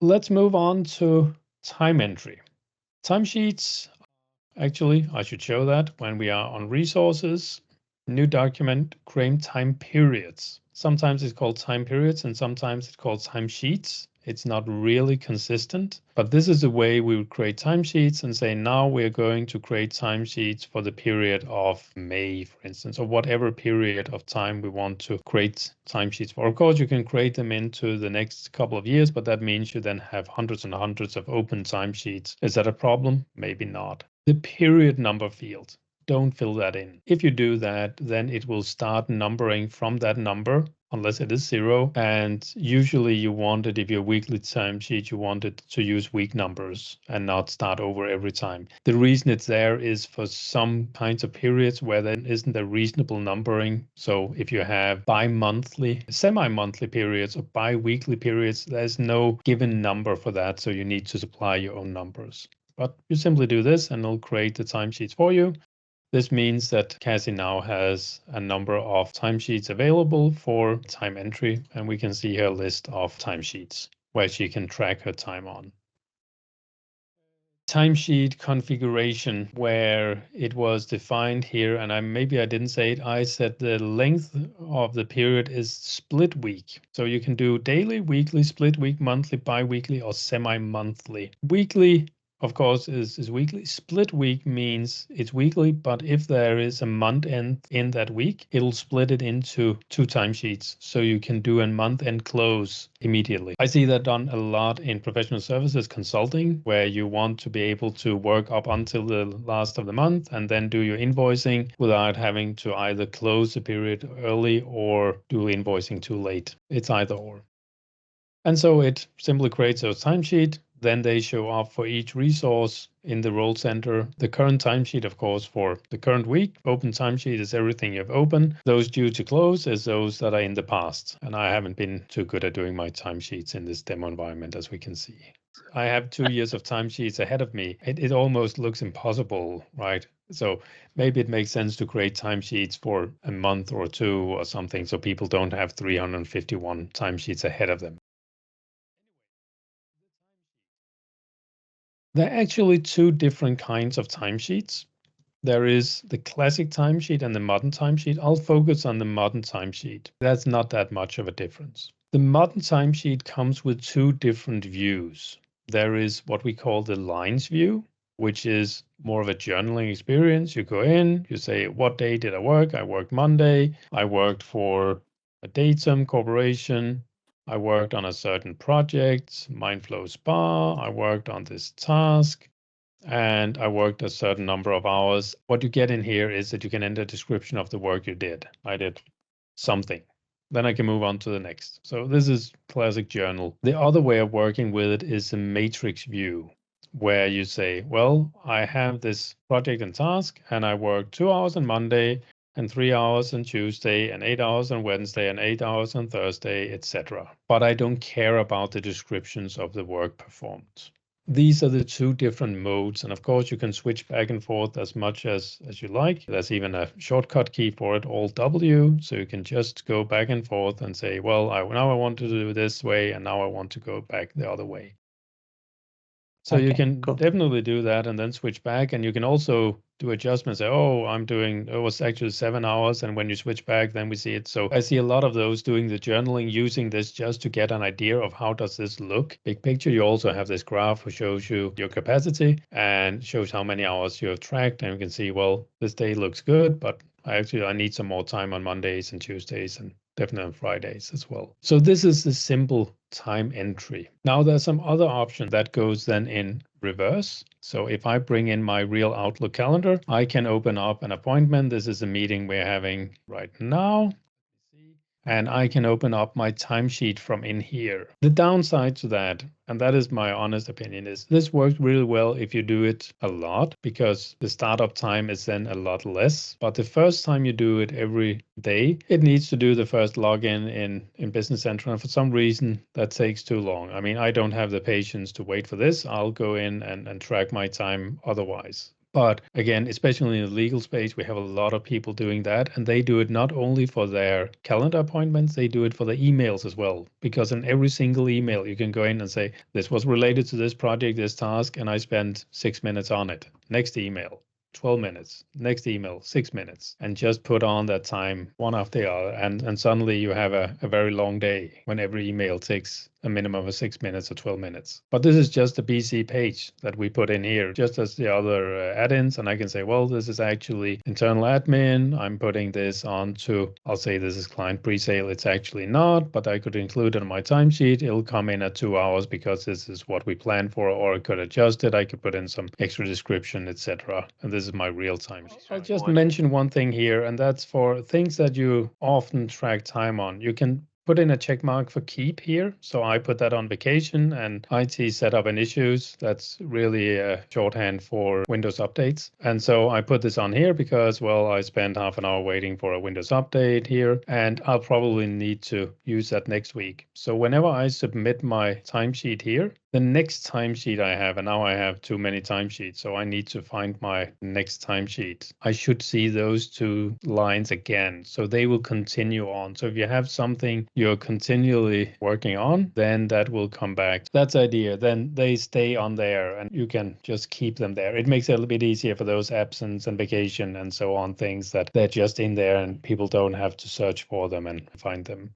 Let's move on to time entry. Timesheets, actually, I should show that when we are on resources, new document, create time periods. Sometimes it's called time periods and sometimes it's called timesheets. It's not really consistent, but this is the way we would create timesheets and say, now we're going to create timesheets for the period of May, for instance, or whatever period of time we want to create timesheets for. Of course, you can create them into the next couple of years, but that means you then have hundreds and hundreds of open timesheets. Is that a problem? Maybe not. The period number field, don't fill that in. If you do that, then it will start numbering from that number unless it is 0. And usually you want it, if your weekly timesheet, you want it to use week numbers and not start over every time. The reason it's there is for some kinds of periods where there isn't a reasonable numbering. So if you have bi-monthly, semi-monthly periods or bi-weekly periods, there's no given number for that. So you need to supply your own numbers. But you simply do this and it'll create the timesheets for you. This means that Cassie now has a number of timesheets available for time entry, and we can see her list of timesheets where she can track her time on. Timesheet configuration, where it was defined here, and maybe I didn't say it, I said the length of the period is split week. So you can do daily, weekly, split week, monthly, bi-weekly, or semi-monthly. Weekly, of course, is weekly. Split week means it's weekly, but if there is a month end in that week, it'll split it into 2 timesheets. So you can do a month end close immediately. I see that done a lot in professional services consulting, where you want to be able to work up until the last of the month and then do your invoicing without having to either close the period early or do invoicing too late. It's either or. And so it simply creates a timesheet. Then they show up for each resource in the role center. The current timesheet, of course, for the current week. Open timesheet is everything you've opened. Those due to close is those that are in the past. And I haven't been too good at doing my timesheets in this demo environment, as we can see. I have 2 years of timesheets ahead of me. It almost looks impossible, right? So maybe it makes sense to create timesheets for a month or 2 or something, so people don't have 351 timesheets ahead of them. There are actually 2 different kinds of timesheets. There is the classic timesheet and the modern timesheet. I'll focus on the modern timesheet. That's not that much of a difference. The modern timesheet comes with 2 different views. There is what we call the lines view, which is more of a journaling experience. You go in, you say, what day did I work? I worked Monday. I worked for a Datum corporation. I worked on a certain project, Mindflow Spa. I worked on this task and I worked a certain number of hours. What you get in here is that you can enter a description of the work you did. I did something. Then I can move on to the next. So this is classic journal. The other way of working with it is a matrix view, where you say, well, I have this project and task, and I worked 2 hours on Monday, and 3 hours on Tuesday, and 8 hours on Wednesday, and 8 hours on Thursday, etc. But I don't care about the descriptions of the work performed. These are the 2 different modes. And of course, you can switch back and forth as much as you like. There's even a shortcut key for it, Alt W. So you can just go back and forth and say, well, now I want to do this way, and now I want to go back the other way. So you can definitely do that and then switch back. And you can also do adjustments. Say, oh, it was actually 7 hours. And when you switch back, then we see it. So I see a lot of those doing the journaling, using this just to get an idea of how does this look. Big picture, you also have this graph which shows you your capacity and shows how many hours you have tracked. And you can see, well, this day looks good, but I need some more time on Mondays and Tuesdays and definitely on Fridays as well. So this is the simple time entry. Now there's some other option that goes then in reverse. So if I bring in my real Outlook calendar, I can open up an appointment. This is a meeting we're having right now. And I can open up my timesheet from in here. The downside to that, and that is my honest opinion, is this works really well if you do it a lot, because the startup time is then a lot less. But the first time you do it every day, it needs to do the first login in Business Central. And for some reason, that takes too long. I mean, I don't have the patience to wait for this. I'll go in and track my time otherwise. But again, especially in the legal space, we have a lot of people doing that, and they do it not only for their calendar appointments, they do it for the emails as well. Because in every single email, you can go in and say, this was related to this project, this task, and I spent 6 minutes on it. Next email. 12 minutes, next email, 6 minutes, and just put on that time one after the other. And suddenly you have a very long day when every email takes a minimum of 6 minutes or 12 minutes. But this is just a BC page that we put in here, just as the other add-ins. And I can say, well, this is actually internal admin. I'm putting this onto, I'll say this is client pre-sale. It's actually not, but I could include it on my timesheet. It'll come in at 2 hours because this is what we planned for, or I could adjust it. I could put in some extra description, etc. And this is my real time. I'll just mention one thing here, and that's for things that you often track time on. You can put in a check mark for keep here. So I put that on vacation, and IT set up an issues. That's really a shorthand for Windows updates. And so I put this on here because, well, I spent half an hour waiting for a Windows update here, and I'll probably need to use that next week. So whenever I submit my timesheet here, the next timesheet I have, and now I have too many timesheets, so I need to find my next timesheet. I should see those 2 lines again, so they will continue on. So if you have something you're continually working on, then that will come back. That's the idea. Then they stay on there, and you can just keep them there. It makes it a little bit easier for those absence and vacation and so on, things that they're just in there and people don't have to search for them and find them.